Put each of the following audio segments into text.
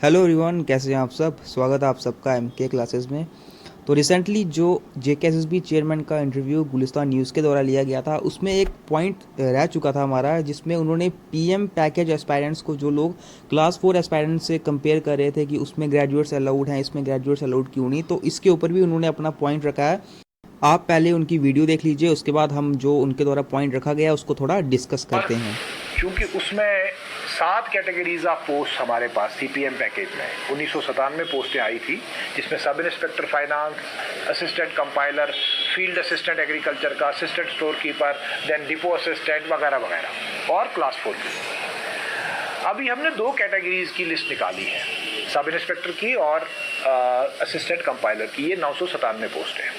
Hello everyone, कैसे हैं आप सब। स्वागत है आप सबका एमके क्लासेस में। तो रिसेंटली जो जेकेएसएसबी चेयरमैन का इंटरव्यू गुलिस्तान न्यूज़ के द्वारा लिया गया था, उसमें एक पॉइंट रह चुका था हमारा, जिसमें उन्होंने पीएम पैकेज एस्पायरेंट्स को, जो लोग क्लास 4 एस्पायरेंट्स से कंपेयर कर रहे थे कि उसमें ग्रेजुएट्स अलाउड हैं, इसमें ग्रेजुएट्स अलाउड क्यों नहीं, तो इसके ऊपर भी उन्होंने अपना पॉइंट रखा है। आप पहले उनकी वीडियो देख लीजिए, उसके बाद हम जो उनके द्वारा पॉइंट रखा गया उसको थोड़ा डिस्कस करते हैं। क्योंकि उसमें 7 कैटेगरीज ऑफ पोस्ट हमारे पास थी पीएम पैकेज में। 1997 पोस्टें आई थी, जिसमें sub inspector finance, assistant compiler, field assistant agriculture का, assistant store keeper, then depot assistant वगैरह वगैरह, और क्लास 4 की। अभी हमने 2 कैटेगरीज की लिस्ट निकाली है, सब इंस्पेक्टर की और असिस्टेंट कंपाइलर की। ये 997 पोस्ट है,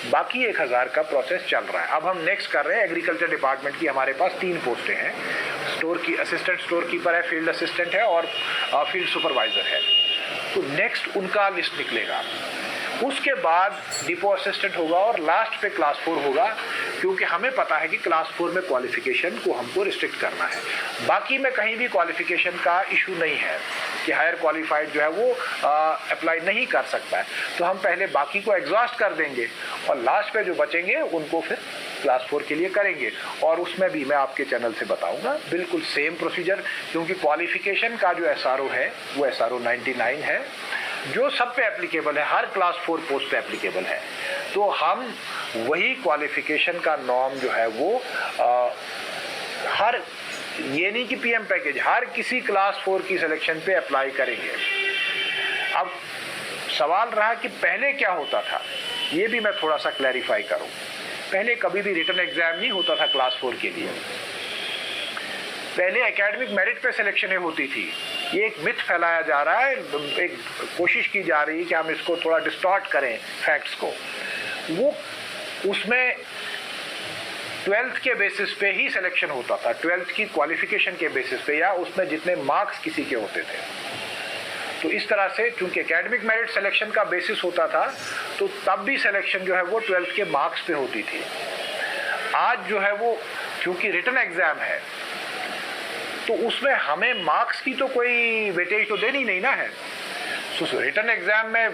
बाकी 1000 का प्रोसेस चल रहा है। अब हम नेक्स्ट कर रहे हैं एग्रीकल्चर डिपार्टमेंट की। हमारे पास 3 पोस्टें हैं, स्टोर की असिस्टेंट स्टोर कीपर है, फील्ड असिस्टेंट है और फील्ड सुपरवाइजर है। तो नेक्स्ट उनका लिस्ट निकलेगा, उसके बाद डिपो असिस्टेंट होगा और लास्ट पे क्लास 4 होगा, क्योंकि हमें पता है कि क्लास 4 में क्वालिफिकेशन को हमको रिस्ट्रिक्ट करना है। बाकी में कहीं भी क्वालिफिकेशन का इशू नहीं है कि हायर क्वालिफाइड जो है वो अप्लाई नहीं कर सकता है। तो हम पहले बाकी को एग्जॉस्ट कर देंगे और लास्ट पे जो बचेंगे उनको फिर क्लास 4 के लिए करेंगे। और उसमें भी मैं आपके चैनल से बताऊंगा बिल्कुल सेम प्रोसीजर, क्योंकि क्वालिफिकेशन का जो एसआरओ है वो एसआरओ 99 है, जो सब पे एप्लीकेबल है, हर क्लास 4 पोस्ट पे एप्लीकेबल है। तो हम वही क्वालिफिकेशन का नॉर्म जो है वो हर, ये नहीं कि पीएम पैकेज, हर किसी क्लास 4 की सिलेक्शन पे अप्लाई करेंगे। अब सवाल रहा कि पहले क्या होता था, ये भी मैं थोड़ा सा क्लैरिफाई करूं। पहले कभी भी रिटन एग्जाम नहीं होता था क्लास 4 के लिए। पहले एकेडमिक मेरिट पे सिलेक्शनें होती थी। ये एक मिथ फैलाया जा रहा है, एक कोशिश की जा रही है कि हम इसको थोड़ा डिस्टॉर्ट करें फैक्ट्स को। वो उसमें 12th के बेसिस पे ही सिलेक्शन होता था, 12th की क्वालिफिकेशन के बेसिस पे, या उसमें जितने मार्क्स किसी के होते थे। तो इस तरह से चूंकि एकेडमिक मेरिट सिलेक्शन का बेसिस होता था, तो तब भी सिलेक्शन जो है वो 12th के मार्क्स पे होती थी। आज जो है वो चूंकि रिटन एग्जाम है, तो उसमें हमें मार्क्स की तो कोई वेटेज तो देनी नहीं ना है। तो रिटन एग्जाम में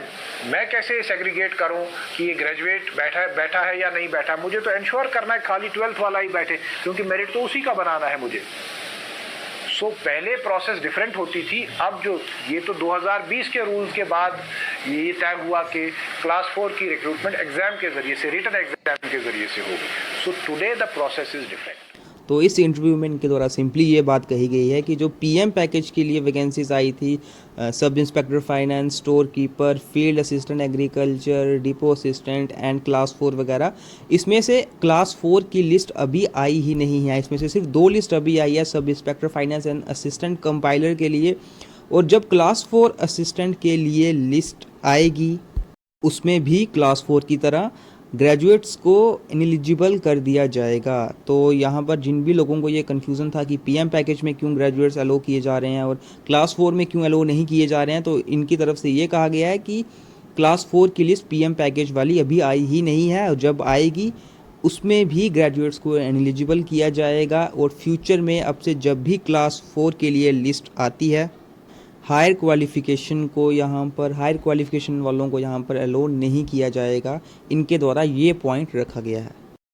मैं कैसे सेग्रीगेट करूं कि ये ग्रेजुएट बैठा है या नहीं बैठा। मुझे तो इंश्योर करना है खाली 12th वाला ही बैठे, क्योंकि मेरिट तो उसी का बनाना है मुझे। सो पहले प्रोसेस डिफरेंट होती थी। अब जो ये तो 2020 के रूल्स के बाद ये तय हुआ कि क्लास 4 की रिक्रूटमेंट एग्जाम के जरिए से, रिटन एग्जाम के जरिए से होगी। So today the process is different. तो इस इंटरव्यू में इनके द्वारा सिंपली ये बात कही गई है कि जो पीएम पैकेज के लिए वैकेंसीज आई थी, सब inspector finance, store keeper, field assistant agriculture, depot assistant and class 4 वगैरह, इसमें से क्लास 4 की लिस्ट अभी आई ही नहीं है। इसमें से सिर्फ 2 लिस्ट अभी आई है, सब inspector finance and assistant compiler के लिए। और जब क्लास 4 असिस्टेंट के लिए लिस्ट आएगी, उसमें भी क्लास 4 की तरह ग्रेजुएट्स को इनएलिजिबल कर दिया जाएगा। तो यहाँ पर जिन भी लोगों को ये कन्फ्यूज़न था कि पीएम पैकेज में क्यों ग्रेजुएट्स अलो किए जा रहे हैं और क्लास 4 में क्यों अलो नहीं किए जा रहे हैं, तो इनकी तरफ से ये कहा गया है कि क्लास 4 की लिस्ट पीएम पैकेज वाली अभी आई ही नहीं है, और जब आएगी उसमें भी ग्रेजुएट्स को इनएलिजिबल किया जाएगा। और फ्यूचर में अब से जब भी क्लास 4 के लिए लिस्ट आती है, हायर क्वालिफ़िकेशन को यहाँ पर, हायर क्वालिफ़िकेशन वालों को यहाँ पर अलो नहीं किया जाएगा। इनके द्वारा ये पॉइंट रखा गया है।